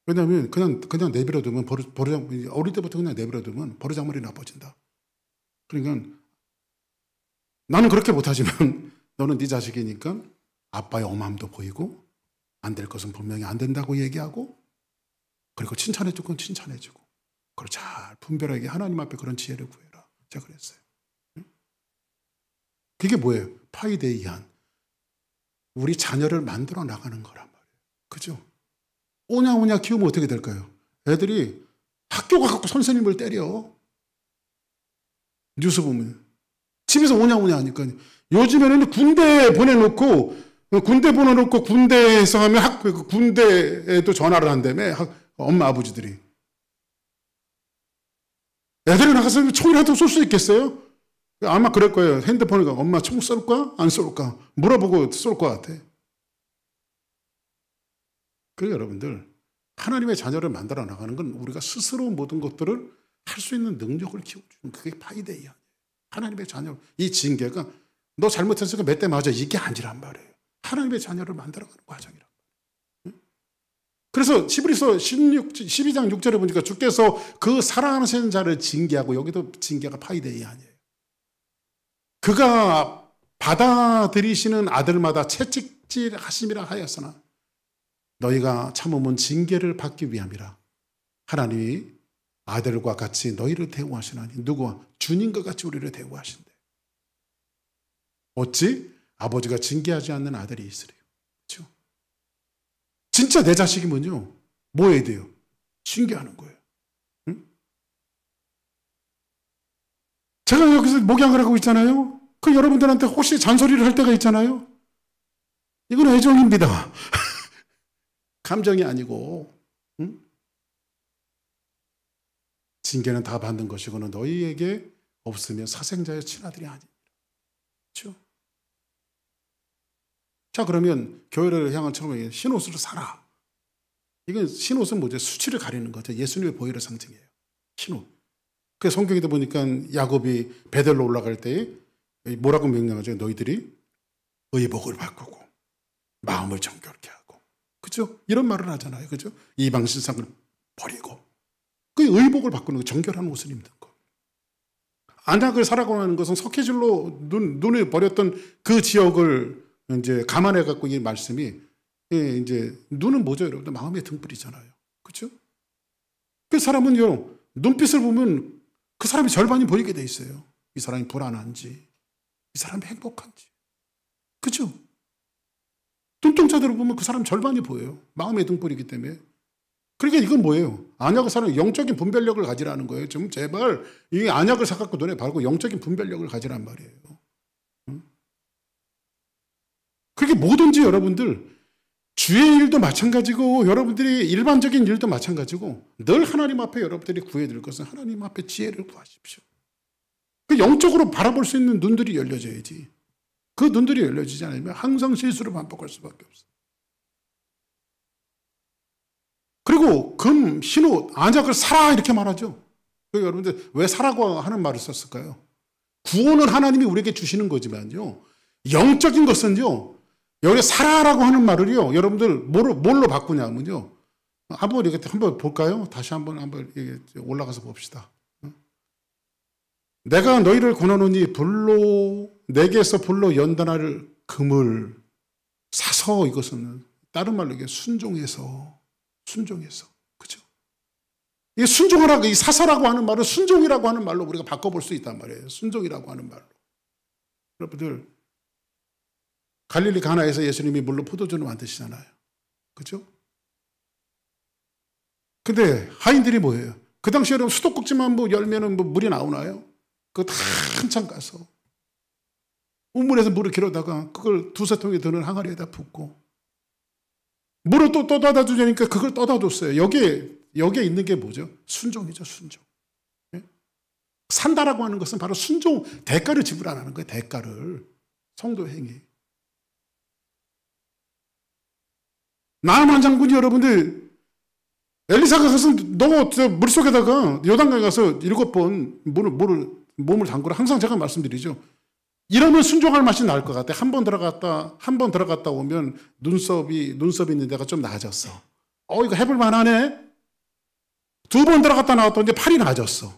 왜냐하면 그냥 내버려 두면 어릴 때부터 그냥 내버려 두면 버르장머리 나빠진다. 그러니까 나는 그렇게 못하지만 너는 네 자식이니까 아빠의 엄함도 보이고 안 될 것은 분명히 안 된다고 얘기하고 그리고 칭찬해줄 건 칭찬해주고 그걸 잘 분별하게 하나님 앞에 그런 지혜를 구해라. 제가 그랬어요. 그게 뭐예요? 파이데이안. 우리 자녀를 만들어 나가는 거란 말이에요. 그죠? 오냐오냐 키우면 어떻게 될까요? 애들이 학교 가서 선생님을 때려. 뉴스 보면. 집에서 오냐오냐 하니까. 요즘에는 군대 보내놓고 군대에서 하면 군대에도 전화를 한다며. 엄마 아버지들이. 애들이 나가서 총이라도 쏠 수 있겠어요? 아마 그럴 거예요. 핸드폰에 엄마 총 쏠까? 안 쏠까? 물어보고 쏠 것 같아. 그래서 여러분들 하나님의 자녀를 만들어 나가는 건 우리가 스스로 모든 것들을 할 수 있는 능력을 키워주는 그게 파이데이야. 하나님의 자녀. 이 징계가 너 잘못했으니까 몇 대 맞아. 이게 아니란 말이에요. 하나님의 자녀를 만들어가는 과정이란 말이에요. 그래서 히브리서 12장 6절에 보니까 주께서 그 사랑하는 자를 징계하고 여기도 징계가 파이데이 아니에요. 그가 받아들이시는 아들마다 채찍질하심이라 하였으나 너희가 참으면 징계를 받기 위함이라. 하나님이 아들과 같이 너희를 대우하시나니. 누구와? 주님과 같이 우리를 대우하신대. 어찌? 아버지가 징계하지 않는 아들이 있으래요. 그렇죠? 진짜 내 자식이면요, 뭐 해야 돼요? 징계하는 거예요. 응? 제가 여기서 목양을 하고 있잖아요. 그 여러분들한테 혹시 잔소리를 할 때가 있잖아요. 이건 애정입니다. 감정이 아니고. 응? 징계는 다 받는 것이고는 너희에게 없으면 사생자의 친아들이 아닙니다. 그렇죠? 자, 그러면 교회를 향한 처음에 흰옷으로 살아. 이건 흰옷은 뭐죠? 수치를 가리는 거죠. 예수님의 보혈의 상징이에요. 흰옷. 그 성경에도 보니까 야곱이 베델로 올라갈 때 뭐라고 명령하죠? 너희들이 의복을 바꾸고 마음을 정결케 하고. 그죠? 이런 말을 하잖아요. 그죠? 이방 신상을 버리고. 그 의복을 바꾸는 거, 정결한 옷을 입는 거. 안약을 사라고 하는 것은 석회질로 눈을 버렸던 그 지역을 이제 감안해 갖고 이 말씀이, 이제 눈은 뭐죠, 여러분들? 마음의 등불이잖아요. 그렇죠? 그 사람은요, 눈빛을 보면 그 사람이 절반이 보이게 돼 있어요. 이 사람이 불안한지, 이 사람이 행복한지. 그렇죠? 눈동자들을 보면 그 사람 절반이 보여요. 마음의 등불이기 때문에. 그러니까 이건 뭐예요? 안약을 사는 영적인 분별력을 가지라는 거예요. 좀 제발 이 안약을 사갖고 눈에 바르고 영적인 분별력을 가지란 말이에요. 그게 뭐든지 여러분들, 주의 일도 마찬가지고 여러분들이 일반적인 일도 마찬가지고 늘 하나님 앞에 여러분들이 구해드릴 것은 하나님 앞에 지혜를 구하십시오. 그 영적으로 바라볼 수 있는 눈들이 열려져야지. 그 눈들이 열려지지 않으면 항상 실수를 반복할 수밖에 없어요. 그리고 금, 흰옷, 안약을 사라 이렇게 말하죠. 여러분들 왜 사라고 하는 말을 썼을까요? 구원은 하나님이 우리에게 주시는 거지만요, 영적인 것은요, 여기 사라라고 하는 말을요, 여러분들 뭘로 바꾸냐면요, 한번 이렇게 한번 볼까요? 다시 한번 올라가서 봅시다. 내가 너희를 권하노니 내게서 불로 연단할 금을 사서, 이것은 다른 말로 이게 순종해서. 그죠? 이 순종하라고, 이 사서라고 하는 말은 순종이라고 하는 말로 우리가 바꿔볼 수 있단 말이에요. 순종이라고 하는 말로. 여러분들, 갈릴리 가나에서 예수님이 물로 포도주를 만드시잖아요. 그죠? 근데 하인들이 뭐예요? 그 당시에 여러분 수도꼭지만 뭐 열면은 뭐 물이 나오나요? 그거 다 한참 가서 우물에서 물을 길어다가 그걸 두세 통에 드는 항아리에다 붓고 물을 또 떠다 주자니까 그걸 떠다 줬어요. 여기에 있는 게 뭐죠? 순종이죠, 순종. 예? 산다라고 하는 것은 바로 순종, 대가를 지불하라는 거예요, 대가를. 성도 행위. 나아만 장군이 여러분들, 엘리사가 가서 너 물속에다가 요단강에 가서 7번 몸을 담그라. 항상 제가 말씀드리죠. 이러면 순종할 맛이 날 것 같아. 한 번 들어갔다 오면 눈썹이 있는 데가 좀 나아졌어. 이거 해볼 만하네. 2번 들어갔다 나왔더니 팔이 나아졌어.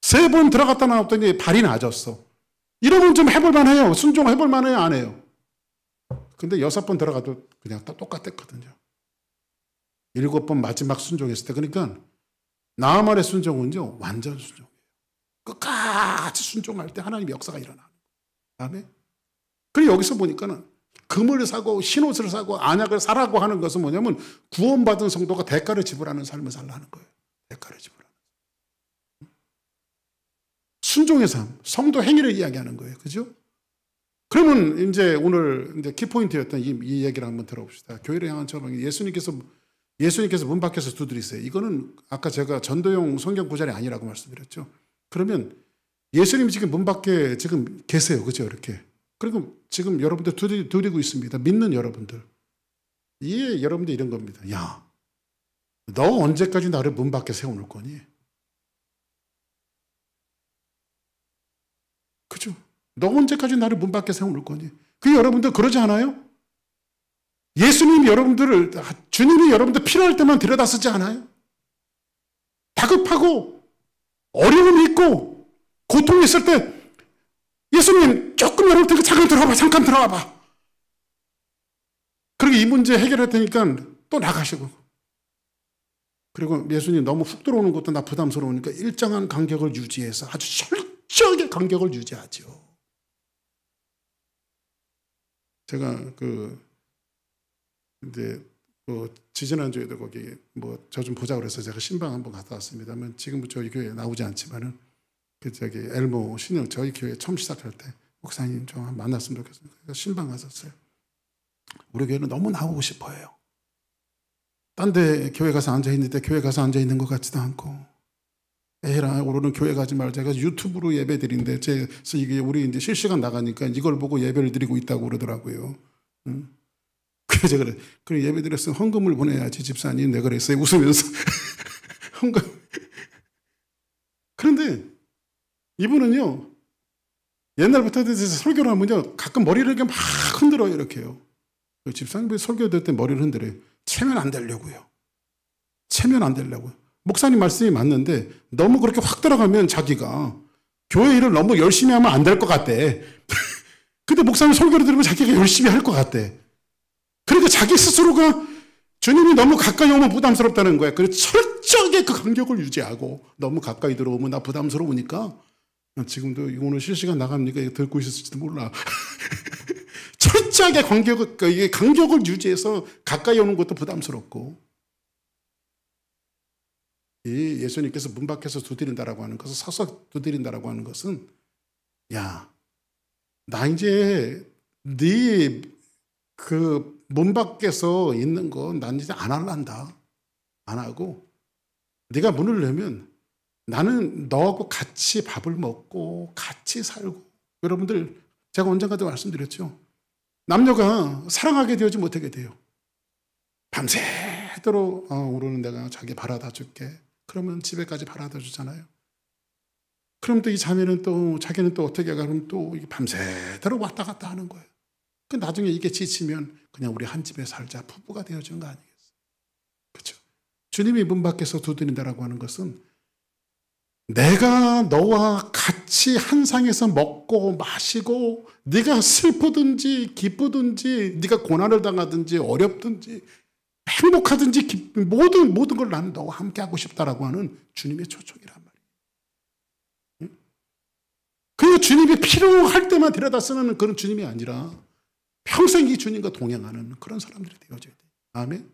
3번 들어갔다 나왔더니 발이 나아졌어. 이러면 좀 해볼 만해요. 순종해볼 만해요, 안 해요? 근데 6번 들어가도 그냥 똑같았거든요. 7번 마지막 순종했을 때, 그러니까 나아만의 순종은요, 완전 순종이에요. 끝까지 순종할 때 하나님의 역사가 일어나는 거예요. 다음에 그리고 여기서 보니까는 금을 사고 흰옷을 사고 안약을 사라고 하는 것은 뭐냐면 구원받은 성도가 대가를 지불하는 삶을 살라는 거예요. 대가를 지불하는 순종의 삶, 성도 행위를 이야기하는 거예요. 그죠? 그러면 이제 오늘 이제 키포인트였던 이 얘기를 한번 들어봅시다. 교회를 향한 처방. 예수님께서 문 밖에서 두드리세요. 이거는 아까 제가 전도용 성경 구절이 아니라고 말씀드렸죠. 그러면 예수님이 지금 문 밖에 지금 계세요. 그죠? 이렇게. 그리고 지금 여러분들 두드리고 있습니다. 믿는 여러분들. 여러분들 이런 겁니다. 야, 너 언제까지 나를 문 밖에 세워놓을 거니? 그죠? 너 언제까지 나를 문 밖에 세워놓을 거니? 여러분들 그러지 않아요? 주님이 여러분들 필요할 때만 들여다 쓰지 않아요? 다급하고 어려움이 있고 고통이 있을 때 예수님 조금 여러분들 잠깐 들어와 봐. 그리고 이 문제 해결할 테니까 또 나가시고. 그리고 예수님 너무 훅 들어오는 것도 나 부담스러우니까 일정한 간격을 유지해서 아주 철저하게 간격을 유지하죠. 제가 이제 지지난주에도 거기 저 좀 보자 그래서 제가 신방 한번 갔다 왔습니다만 지금 저희 교회에 나오지 않지만은 엘모 신영 저희 교회 처음 시작할 때 목사님 좀 만났으면 좋겠습니다. 그래서 신방 갔었어요. 우리 교회는 너무 나오고 싶어해요. 딴 데 교회 가서 앉아있는데 교회 가서 앉아있는 것 같지도 않고 에라 오늘은 교회 가지 말자. 제가 유튜브로 예배 드린데 그래서 이게 우리 이제 실시간 나가니까 이걸 보고 예배를 드리고 있다고 그러더라고요. 그래서 제가 그래 예배 드렸으면 헌금을 보내야지 집사님 내가 그랬어요. 웃으면서 헌금. 그런데 이분은요 옛날부터 설교를 하면요 가끔 머리를 이렇게 막 흔들어요. 이렇게요. 집사님 설교 될 때 머리를 흔들어요. 체면 안 되려고요. 체면 안 되려고요. 목사님 말씀이 맞는데 너무 그렇게 확 들어가면 자기가 교회 일을 너무 열심히 하면 안 될 것 같대. 근데 목사님 설교를 들으면 자기가 열심히 할 것 같대. 그러니까 자기 스스로가 주님이 너무 가까이 오면 부담스럽다는 거야. 그래서 철저하게 그 간격을 유지하고 너무 가까이 들어오면 나 부담스러우니까 지금도 오늘 실시간 나갑니까? 이거 듣고 있을지도 몰라. 철저하게 간격을 유지해서 가까이 오는 것도 부담스럽고 이 예수님께서 문 밖에서 두드린다라고 하는 것은 서서 두드린다라고 하는 것은 야, 나 이제 네 그 문 밖에서 있는 거 난 이제 안 할란다. 안 하고 네가 문을 열면 나는 너하고 같이 밥을 먹고 같이 살고 여러분들 제가 언젠가도 말씀드렸죠. 남녀가 사랑하게 되지 못하게 돼요. 밤새도록 오늘은 내가 자기 바라다 줄게. 그러면 집에까지 바라다 주잖아요. 그럼 또 이 자매는 또 자기는 또 어떻게 가면 또 밤새도록 왔다 갔다 하는 거예요. 그 나중에 이게 지치면 그냥 우리 한 집에 살자 부부가 되어준 거 아니겠어요? 그렇죠? 주님이 문 밖에서 두드린다라고 하는 것은 내가 너와 같이 한 상에서 먹고 마시고 네가 슬프든지 기쁘든지 네가 고난을 당하든지 어렵든지 행복하든지 모든 걸 나는 너와 함께 하고 싶다라고 하는 주님의 초청이란 말이에요. 그리고 주님이 필요할 때만 데려다 쓰는 그런 주님이 아니라 평생 이 주님과 동행하는 그런 사람들이 되어져야 돼요. 아멘.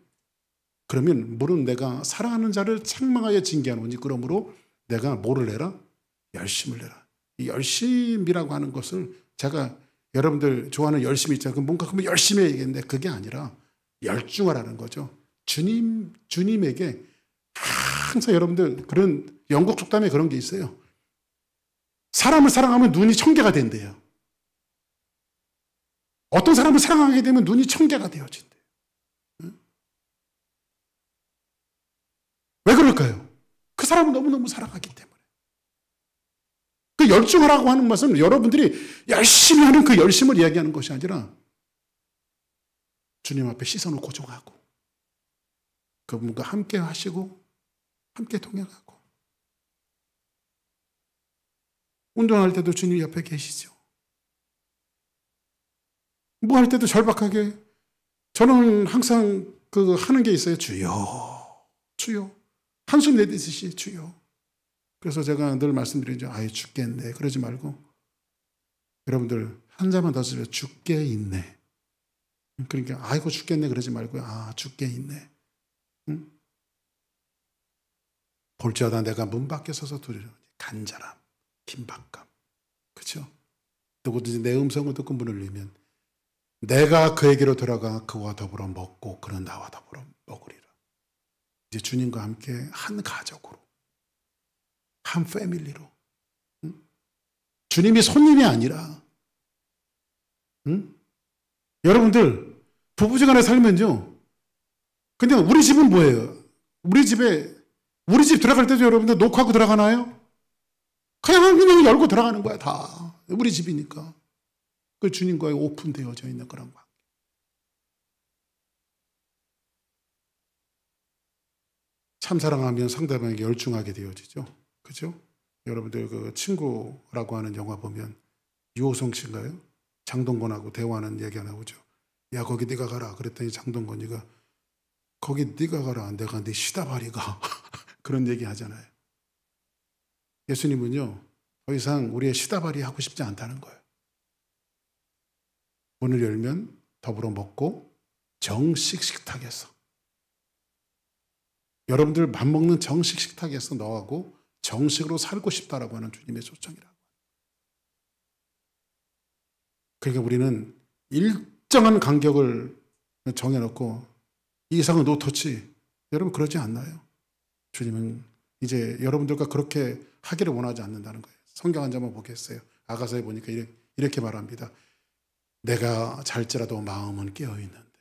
그러면 물은 내가 사랑하는 자를 책망하여 징계하노니 그러므로 내가 뭐를 해라? 열심을 해라. 이 열심이라고 하는 것을 제가 여러분들 좋아하는 열심이 있잖아요. 뭔가 그러면 열심히 해야겠는데 그게 아니라 열중하라는 거죠. 주님에게 항상 여러분들 그런 영국 속담에 그런 게 있어요. 사람을 사랑하면 눈이 청개가 된대요. 어떤 사람을 사랑하게 되면 눈이 청개가 되어진대요. 왜 그럴까요? 그 사람을 너무너무 사랑하기 때문에. 그 열중하라고 하는 것은 여러분들이 열심히 하는 그 열심을 이야기하는 것이 아니라 주님 앞에 시선을 고정하고 그분과 함께 하시고 함께 동행하고 운동할 때도 주님 옆에 계시죠. 뭐 할 때도 절박하게 저는 항상 하는 게 있어요. 주여 주여 한숨 내듯이 주여. 그래서 제가 늘 말씀드리죠. 아예 죽겠네 그러지 말고 여러분들 한 잔만 더 쓰면 죽게 있네. 그러니까 아이고 죽겠네 그러지 말고요. 아 죽게 있네. 응? 볼지어다 내가 문 밖에 서서 두려워. 간절함 긴박감. 그렇죠? 누구든지 내 음성을 듣고 문을 열면 내가 그에게로 들어가 그와 더불어 먹고 그는 나와 더불어 먹으리라. 이제 주님과 함께 한 가족으로 한 패밀리로 주님이 손님이 아니라 여러분들 부부지간에 살면요. 근데 우리 집은 뭐예요? 우리 집 들어갈 때도 여러분들 녹화하고 들어가나요? 그냥 열고 들어가는 거야 다. 우리 집이니까. 그 주님과의 오픈되어져 있는 그런 관계. 참 사랑하면 상대방에게 열중하게 되어지죠. 그죠? 여러분들 그 친구라고 하는 영화 보면 유호성 씨인가요? 장동건하고 대화하는 얘기가 나오죠. 야 거기 네가 가라. 그랬더니 장동건이가 거기 네가 가라. 내가 네 시다바리가. 그런 얘기 하잖아요. 예수님은요, 더 이상 우리의 시다바리 하고 싶지 않다는 거예요. 문을 열면 더불어 먹고 정식 식탁에서, 여러분들 밥 먹는 정식 식탁에서 너하고 정식으로 살고 싶다라고 하는 주님의 초청이라고. 그러니까 우리는 일정한 간격을 정해놓고 이 이상은 노터치. 여러분 그러지 않나요? 주님은 이제 여러분들과 그렇게 하기를 원하지 않는다는 거예요. 성경 한 장만 보겠어요. 아가서에 보니까 이렇게 말합니다. 내가 잘지라도 마음은 깨어있는데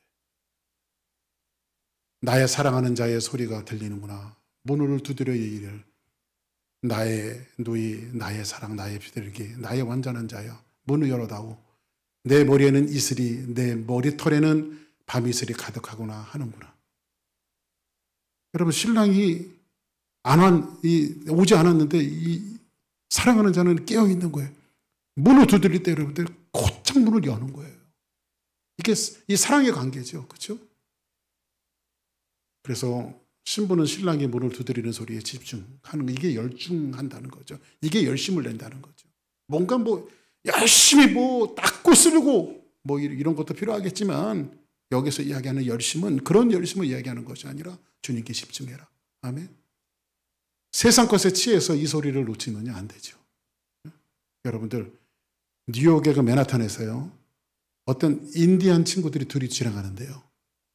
나의 사랑하는 자의 소리가 들리는구나. 문을 두드려 이르기를 나의 누이, 나의 사랑, 나의 비둘기, 나의 완전한 자여, 문을 열어다오. 내 머리에는 이슬이, 내 머리털에는 밤이슬이 가득하구나 하는구나. 여러분, 신랑이 오지 않았는데 이 사랑하는 자는 깨어있는 거예요. 문을 두드릴 때 여러분들 곧장 문을 여는 거예요. 이게 이 사랑의 관계죠. 그렇죠? 그래서 신부는 신랑이 문을 두드리는 소리에 집중하는 거, 이게 열중한다는 거죠. 이게 열심을 낸다는 거죠. 뭔가 열심히 닦고 쓰려고 이런 것도 필요하겠지만 여기서 이야기하는 열심은 그런 열심을 이야기하는 것이 아니라 주님께 집중해라. 아멘. 세상 것에 취해서 이 소리를 놓치느냐 안 되죠. 여러분들 뉴욕의 그 맨하탄에서요, 어떤 인디안 친구들이 둘이 지나가는데요.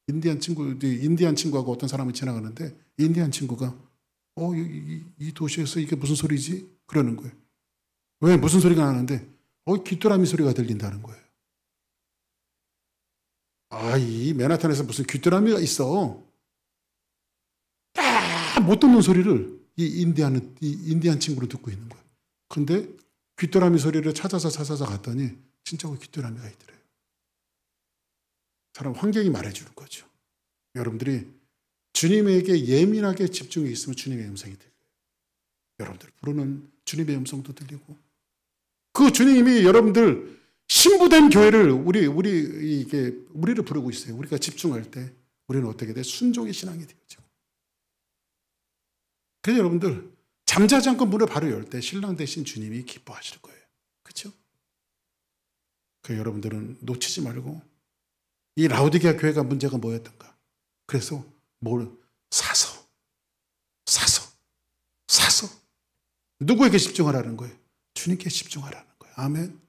인디안 친구하고 어떤 사람이 지나가는데 인디안 친구가 이 도시에서 이게 무슨 소리지? 그러는 거예요. 왜? 무슨 소리가 나는데 귀뚜라미 소리가 들린다는 거예요. 이 맨하탄에서 무슨 귀뚜라미가 있어. 못 듣는 소리를 이 인디안 친구로 듣고 있는 거예요. 그런데 귀뚜라미 소리를 찾아서 갔더니 진짜 귀뚜라미가 있더래요. 사람 환경이 말해주는 거죠. 여러분들이 주님에게 예민하게 집중해 있으면 주님의 음성이 들려요. 여러분들 부르는 주님의 음성도 들리고, 그 주님이 여러분들 신부된 교회를 우리를 부르고 있어요. 우리가 집중할 때 우리는 어떻게 돼? 순종의 신앙이 되죠. 그래서 여러분들 잠자지 않고 문을 바로 열 때 신랑 대신 주님이 기뻐하실 거예요. 그렇죠? 그래서 여러분들은 놓치지 말고, 이 라오디게아 교회가 문제가 뭐였던가? 그래서 뭘 사서 누구에게 집중하라는 거예요? 주님께 집중하라는 거예요. 아멘.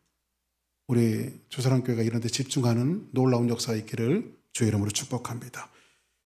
우리 조사랑교회가 이런 데 집중하는 놀라운 역사가 있기를 주의 이름으로 축복합니다.